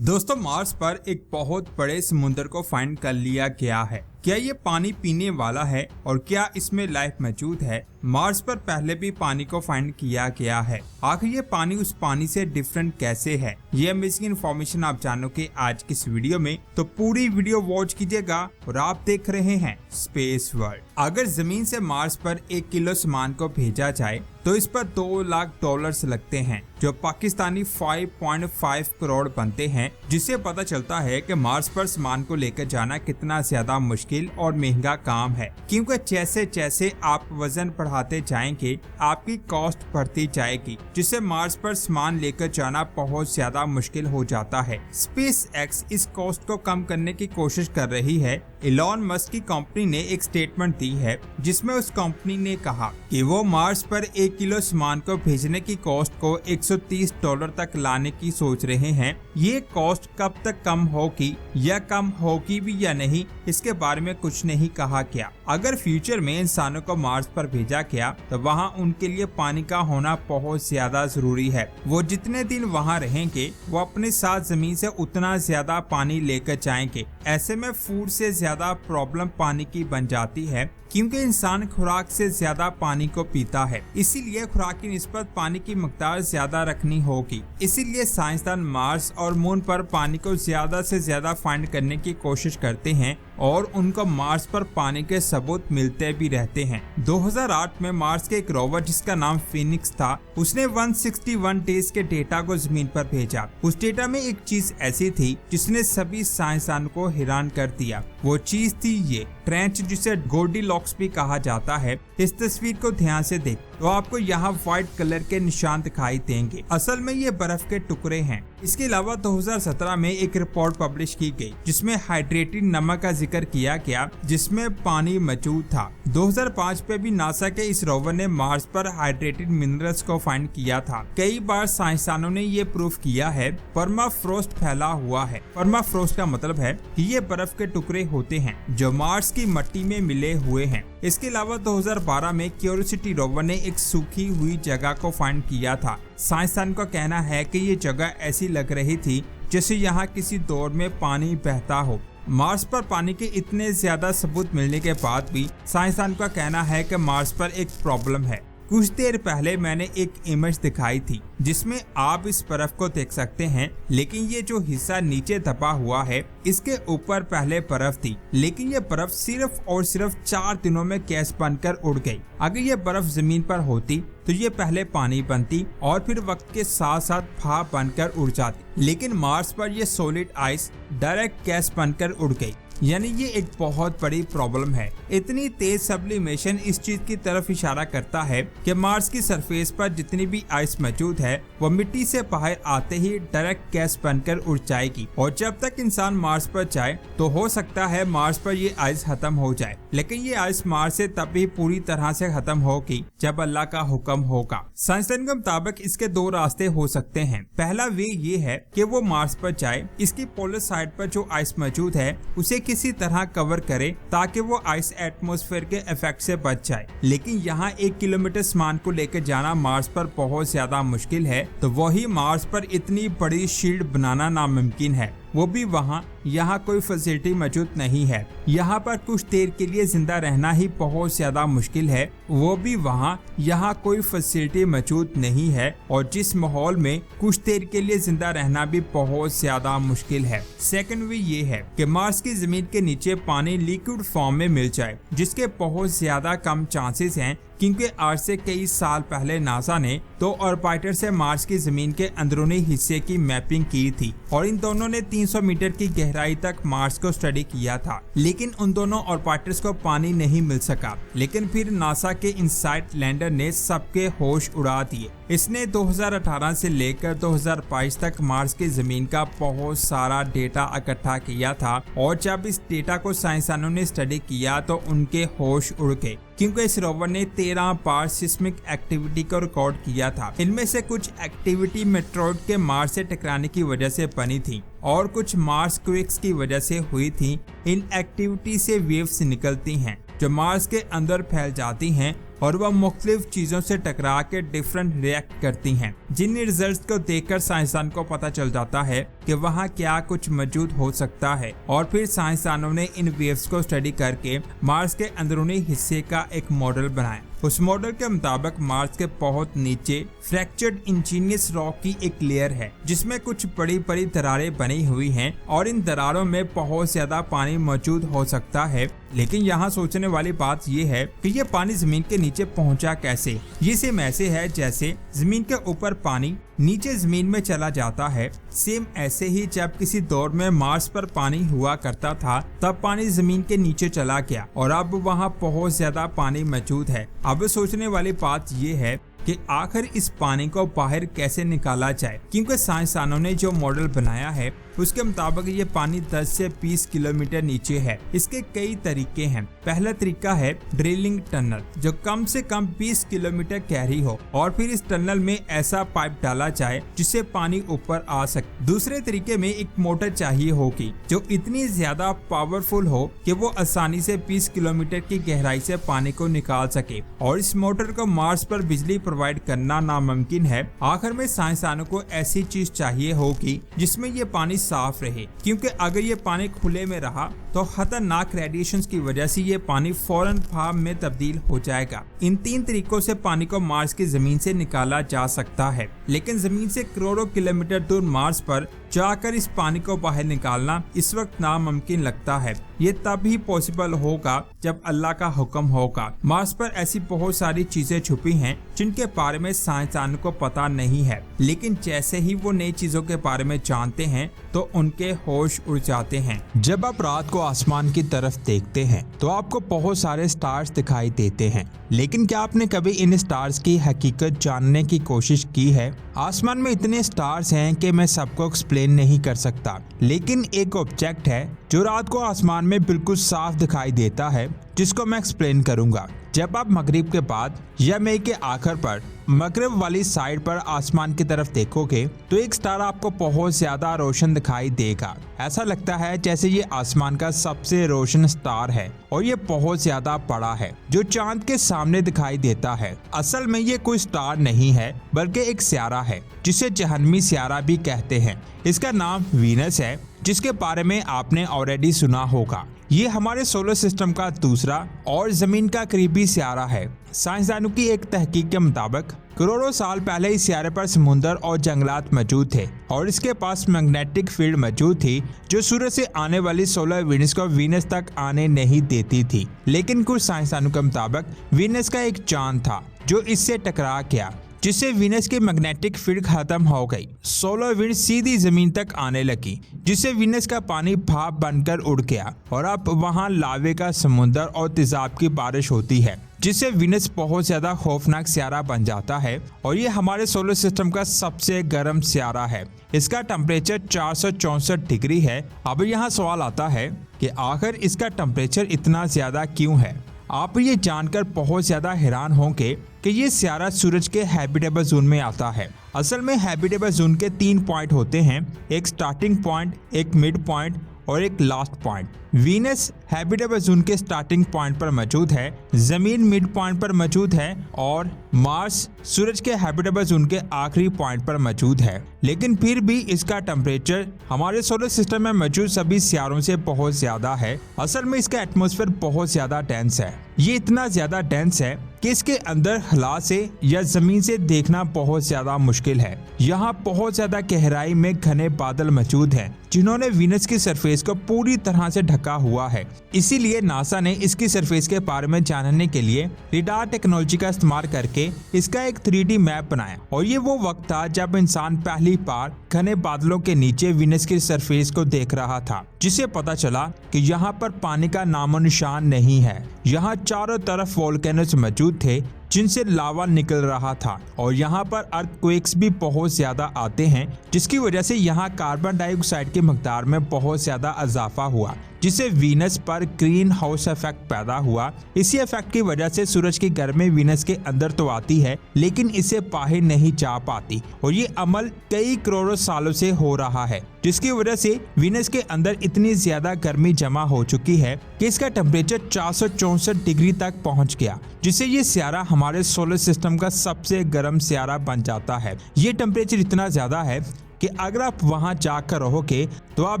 दोस्तों, मार्स पर एक बहुत बड़े समुद्र को फाइंड कर लिया गया है। क्या ये पानी पीने वाला है और क्या इसमें लाइफ मौजूद है? मार्स पर पहले भी पानी को फाइंड किया गया है। आखिर ये पानी उस पानी से डिफरेंट कैसे है? ये अमेजिंग इन्फॉर्मेशन आप जानोगे आज की इस वीडियो में, तो पूरी वीडियो वॉच कीजिएगा। और आप देख रहे हैं स्पेस वर्ल्ड। अगर जमीन से मार्स पर 1 किलो सामान को भेजा जाए तो इस पर $2 लाख लगते हैं, जो पाकिस्तानी 5.5 करोड़ बनते हैं। जिससे पता चलता है कि मार्स पर सामान को लेकर जाना कितना ज्यादा मुश्किल और महंगा काम है, क्योंकि जैसे जैसे आप वजन बढ़ाते जाएंगे आपकी कॉस्ट बढ़ती जाएगी, जिससे मार्स पर सामान लेकर जाना बहुत ज्यादा मुश्किल हो जाता है। स्पेस एक्स इस कॉस्ट को कम करने की कोशिश कर रही है। इलॉन मस्क की कंपनी ने एक स्टेटमेंट दी है जिसमें उस कंपनी ने कहा कि वो मार्स पर 1 किलो सामान को भेजने की कॉस्ट को $130 तक लाने की सोच रहे हैं। ये कॉस्ट कब तक कम होगी या कम होगी भी या नहीं, इसके बारे में कुछ नहीं कहा गया। अगर फ्यूचर में इंसानों को मार्स पर भेजा गया तो वहाँ उनके लिए पानी का होना बहुत ज्यादा जरूरी है। वो जितने दिन वहाँ रहेंगे वो अपने साथ जमीन से उतना ज्यादा पानी लेकर जाएंगे। ऐसे में फूड से ज्यादा प्रॉब्लम पानी की बन जाती है, क्योंकि इंसान खुराक से ज्यादा पानी को पीता है। इसीलिए खुराक की निस्बत पानी की मकदार ज्यादा रखनी होगी। इसीलिए साइंसदान मार्स और मून पर पानी को ज्यादा से ज्यादा फाइंड करने की कोशिश करते हैं और उनको मार्स पर पानी के सबूत मिलते भी रहते हैं। 2008 में मार्स के एक रोवर जिसका नाम फिनिक्स था, उसने 161 डेज के डेटा को जमीन पर भेजा। उस डेटा में एक चीज ऐसी थी जिसने सभी साइंसदान को हैरान कर दिया। वो चीज थी ये ट्रेंच, जिसे गोल्डीलॉक्स भी कहा जाता है। इस तस्वीर को ध्यान से देख तो आपको यहाँ व्हाइट कलर के निशान दिखाई देंगे। असल में ये बर्फ के टुकड़े हैं। इसके अलावा 2017 में एक रिपोर्ट पब्लिश की गई जिसमें हाइड्रेटेड नमक का जिक्र किया गया, जिसमें पानी मौजूद था। 2005 में भी नासा के इस रोवर ने मार्स पर हाइड्रेटेड मिनरल्स को फाइंड किया था। कई बार साइंसदानों ने ये प्रूफ किया है परमाफ्रोस्ट फैला हुआ है। परमाफ्रोस्ट का मतलब है कि ये बर्फ के टुकड़े होते हैं जो मार्स की मिट्टी में मिले हुए हैं। इसके अलावा 2012 में क्यूरियोसिटी रोवर ने एक सूखी हुई जगह को फाइंड किया था। साइंसदान का कहना है कि ये जगह ऐसी लग रही थी जैसे यहाँ किसी दौर में पानी बहता हो। मार्स पर पानी के इतने ज्यादा सबूत मिलने के बाद भी साइंसदान का कहना है कि मार्स पर एक प्रॉब्लम है। कुछ देर पहले मैंने एक इमेज दिखाई थी जिसमें आप इस बर्फ को देख सकते हैं, लेकिन ये जो हिस्सा नीचे दबा हुआ है इसके ऊपर पहले बर्फ थी, लेकिन ये बर्फ सिर्फ और सिर्फ 4 दिनों में गैस बनकर उड़ गई। अगर ये बर्फ जमीन पर होती तो ये पहले पानी बनती और फिर वक्त के साथ साथ भाप बनकर उड़ जाती, लेकिन मार्स पर ये सॉलिड आइस डायरेक्ट गैस बनकर उड़ गई। यानी ये एक बहुत बड़ी प्रॉब्लम है। इतनी तेज सब्लिमेशन इस चीज की तरफ इशारा करता है कि मार्स की सरफेस पर जितनी भी आइस मौजूद है वो मिट्टी से बाहर आते ही डायरेक्ट गैस बनकर उड़ जाएगी। और जब तक इंसान मार्स पर जाए तो हो सकता है मार्स पर ये आइस खत्म हो जाए, लेकिन ये आइस मार्स से तभी पूरी तरह से खत्म होगी जब अल्लाह का हुक्म होगा। साइंसदान के मुताबिक इसके 2 रास्ते हो सकते हैं। पहला वे ये है कि वो मार्स पर जाए, इसकी पोलर साइड पर जो आइस मौजूद है उसे किसी तरह कवर करे ताकि वो आइस एटमॉस्फेयर के इफेक्ट से बच जाए। लेकिन यहाँ 1 किलोमीटर सामान को लेकर जाना मार्स पर बहुत ज्यादा मुश्किल है, तो वही मार्स पर इतनी बड़ी शील्ड बनाना नामुमकिन है, वो भी वहाँ यहाँ कोई फैसिलिटी मौजूद नहीं है। यहाँ पर कुछ देर के लिए जिंदा रहना ही बहुत ज्यादा मुश्किल है, वो भी वहाँ यहाँ कोई फैसिलिटी मौजूद नहीं है। और जिस माहौल में कुछ देर के लिए जिंदा रहना भी बहुत ज्यादा मुश्किल है। सेकंड वे ये है कि मार्स की जमीन के नीचे पानी लिक्विड फॉर्म में मिल जाए, जिसके बहुत ज्यादा कम चांसेस हैं, क्योंकि आज से कई साल पहले नासा ने 2 ऑर्बिटर से मार्स की जमीन के अंदरूनी हिस्से की मैपिंग की थी और इन दोनों ने 300 मीटर की गहराई तक मार्स को स्टडी किया था, लेकिन उन दोनों ऑर्बिटर्स को पानी नहीं मिल सका। लेकिन फिर नासा के इनसाइट लैंडर ने सबके होश उड़ा दिए। इसने 2018 से लेकर 2022 तक मार्स की जमीन का बहुत सारा डेटा इकट्ठा किया था और जब इस डेटा को साइंसदानों ने स्टडी किया तो उनके होश उड़ गए, क्योंकि इस रोवर ने 13 बार सिस्मिक एक्टिविटी को रिकॉर्ड किया था। इनमें से कुछ एक्टिविटी मेट्रॉइड के मार्स से टकराने की वजह से बनी थी और कुछ मार्स क्विक्स की वजह से हुई थी। इन एक्टिविटी से वेव्स निकलती हैं जो मार्स के अंदर फैल जाती हैं और वह मुख्तलिफ चीजों से टकरा के डिफरेंट रिएक्ट करती हैं, जिन रिजल्ट्स को देखकर साइंसदान को पता चल जाता है कि वहाँ क्या कुछ मौजूद हो सकता है। और फिर साइंसदानों ने इन वेव्स को स्टडी करके मार्स के अंदरूनी हिस्से का एक मॉडल बनाया। उस मॉडल के मुताबिक मार्स के बहुत नीचे फ्रैक्चर्ड इंजीनियस रॉक की एक लेयर है, जिसमें कुछ बड़ी बड़ी दरारें बनी हुई हैं और इन दरारों में बहुत ज्यादा पानी मौजूद हो सकता है। लेकिन यहाँ सोचने वाली बात यह है कि ये पानी जमीन के नीचे पहुँचा कैसे। ये सेम ऐसे है जैसे जमीन के ऊपर पानी नीचे जमीन में चला जाता है। सेम ऐसे ही जब किसी दौर में मार्स पर पानी हुआ करता था, तब पानी जमीन के नीचे चला गया और अब वहाँ बहुत ज्यादा पानी मौजूद है। अब सोचने वाली बात ये है कि आखिर इस पानी को बाहर कैसे निकाला जाए, क्योंकि साइंसदानों ने जो मॉडल बनाया है उसके मुताबिक ये पानी 10 से 20 किलोमीटर नीचे है। इसके कई तरीके हैं। पहला तरीका है ड्रिलिंग टनल, जो कम से कम 20 किलोमीटर गहरी हो और फिर इस टनल में ऐसा पाइप डाला जाए जिससे पानी ऊपर आ सके। दूसरे तरीके में एक मोटर चाहिए होगी जो इतनी ज्यादा पावरफुल हो कि वो आसानी से 20 किलोमीटर की गहराई से पानी को निकाल सके, और इस मोटर को मार्स पर बिजली प्रोवाइड करना नामुमकिन है। आखिर में साइंसदानों को ऐसी चीज चाहिए होगी जिसमें ये पानी साफ रहे, क्योंकि अगर ये पानी खुले में रहा तो खतरनाक रेडिएशंस की वजह से ये पानी फौरन भाप में तब्दील हो जाएगा। इन 3 तरीकों से पानी को मार्स की जमीन से निकाला जा सकता है, लेकिन जमीन से करोड़ों किलोमीटर दूर मार्स पर जाकर इस पानी को बाहर निकालना इस वक्त नामुमकिन लगता है। ये तब ही पॉसिबल होगा जब अल्लाह का हुक्म होगा। मार्स पर ऐसी बहुत सारी चीजें छुपी हैं जिनके बारे में साइंसदानों को पता नहीं है, लेकिन जैसे ही वो नई चीजों के बारे में जानते हैं तो उनके होश उड़ जाते हैं। जब आप रात को आसमान की तरफ देखते हैं तो आपको बहुत सारे स्टार्स दिखाई देते हैं, लेकिन क्या आपने कभी इन स्टार्स की हकीकत जानने की कोशिश की है? आसमान में इतने स्टार्स हैं कि मैं सबको एक्सप्लेन नहीं कर सकता, लेकिन एक ऑब्जेक्ट है जो रात को आसमान में बिल्कुल साफ दिखाई देता है, जिसको मैं एक्सप्लेन करूंगा। जब आप मगरिब के बाद या मई के आखिर पर मगरिब वाली साइड पर आसमान की तरफ देखोगे तो एक स्टार आपको बहुत ज्यादा रोशन दिखाई देगा। ऐसा लगता है जैसे ये आसमान का सबसे रोशन स्टार है और ये बहुत ज्यादा बड़ा है, जो चांद के सामने दिखाई देता है। असल में ये कोई स्टार नहीं है बल्कि एक सियारा है, जिसे जहन्मी सियारा भी कहते हैं। इसका नाम वीनस है, जिसके बारे में आपने ऑलरेडी सुना होगा। ये हमारे सोलर सिस्टम का दूसरा और जमीन का करीबी सियारा है। साइंसदानों की एक तहकीक के मुताबिक करोड़ों साल पहले इस सियारे पर समुंदर और जंगलात मौजूद थे और इसके पास मैग्नेटिक फील्ड मौजूद थी जो सूरज से आने वाली सोलर वीनस को वीनस तक आने नहीं देती थी। लेकिन कुछ साइंसदानों के मुताबिक वीनस का एक चांद था जो इससे टकरा गया, जिससे वीनस की मैग्नेटिक फील्ड खत्म हो गई। सोलर विंड सीधी जमीन तक आने लगी, जिससे वीनस का पानी भाप बनकर उड़ गया और अब वहां लावे का समुंदर और तेजाब की बारिश होती है, जिससे वीनस बहुत ज्यादा खौफनाक सियारा बन जाता है और ये हमारे सोलर सिस्टम का सबसे गर्म सियारा है। इसका टेम्परेचर 464 डिग्री है। अब यहाँ सवाल आता है कि आखिर इसका टेम्परेचर इतना ज्यादा क्यों है? आप ये जानकर बहुत ज्यादा हैरान होंगे कि ये सियारा सूरज के हैबिटेबल जोन में आता है। असल में हैबिटेबल जोन के 3 पॉइंट होते हैं, एक स्टार्टिंग पॉइंट, एक मिड पॉइंट और एक last point. Venus habitable zone के स्टार्टिंग पॉइंट पर मौजूद है, जमीन मिड पॉइंट पर मौजूद है और मार्स सूरज के हैबिटेबल जोन के आखिरी पॉइंट पर मौजूद है। लेकिन फिर भी इसका टेम्परेचर हमारे सोलर सिस्टम में मौजूद सभी सियारों से बहुत ज्यादा है। असल में इसका एटमॉस्फेयर बहुत ज्यादा डेंस है। ये इतना ज्यादा डेंस है कि इसके अंदर हला से या जमीन से देखना बहुत ज्यादा मुश्किल है। यहाँ बहुत ज्यादा गहराई में घने बादल मौजूद हैं, जिन्होंने वीनस की सरफेस को पूरी तरह से ढका हुआ है। इसीलिए नासा ने इसकी सरफेस के बारे में जानने के लिए रेडार टेक्नोलॉजी का इस्तेमाल करके इसका एक 3D मैप बनाया। और ये वो वक्त था जब इंसान पहली बार घने बादलों के नीचे वीनस की सरफेस को देख रहा था, जिसे पता चला कि यहाँ पर पानी का नामो निशान नहीं है। यहाँ चारों तरफ वोल्केनोस मौजूद थे जिनसे लावा निकल रहा था और यहाँ पर अर्थक्वेक्स भी बहुत ज्यादा आते हैं, जिसकी वजह से यहाँ कार्बन डाइऑक्साइड की मकदार में बहुत ज्यादा इजाफा हुआ, जिससे वीनस पर ग्रीन हाउस इफेक्ट पैदा हुआ। इसी इफेक्ट की वजह से सूरज की गर्मी वीनस के अंदर तो आती है लेकिन इसे बाहर नहीं जा पाती और ये अमल कई करोड़ों सालों से हो रहा है। जिसकी वजह से वीनस के अंदर इतनी ज्यादा गर्मी जमा हो चुकी है कि इसका टेम्परेचर 464 डिग्री तक पहुंच गया, जिससे ये सियारा हमारे सोलर सिस्टम का सबसे गर्म सियारा बन जाता है। ये टेम्परेचर इतना ज्यादा है कि अगर आप वहां जाकर रहोगे तो आप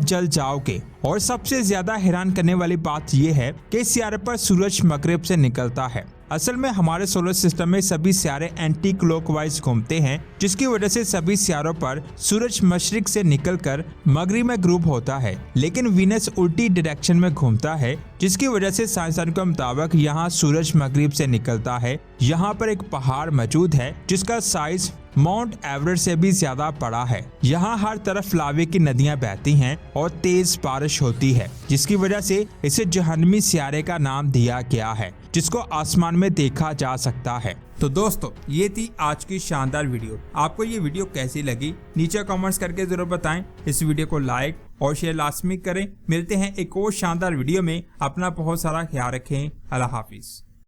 जल जाओगे। और सबसे ज्यादा हैरान करने वाली बात यह है कि इस सियारे पर सूरज मगरिब से निकलता है। असल में हमारे सोलर सिस्टम में सभी सियारे एंटी क्लॉकवाइज घूमते हैं, जिसकी वजह से सभी सियारों पर सूरज मशरिक से निकलकर मगरिब में ग्रुप होता है, लेकिन वीनस उल्टी डायरेक्शन में घूमता है, जिसकी वजह से साइंसदानों के मुताबिक यहाँ सूरज मगरिब से निकलता है। यहाँ पर एक पहाड़ मौजूद है जिसका साइज माउंट एवरेस्ट से भी ज्यादा बड़ा है। यहाँ हर तरफ लावे की नदियां बहती हैं और तेज बारिश होती है, जिसकी वजह से इसे जहन्नमी सियारे का नाम दिया गया है, जिसको आसमान में देखा जा सकता है। तो दोस्तों, ये थी आज की शानदार वीडियो। आपको ये वीडियो कैसी लगी नीचे कमेंट्स करके जरूर बताएं। इस वीडियो को लाइक और शेयर लाजमी करें। मिलते हैं एक और शानदार वीडियो में। अपना बहुत सारा ख्याल रखें। अल्लाह हाफिज।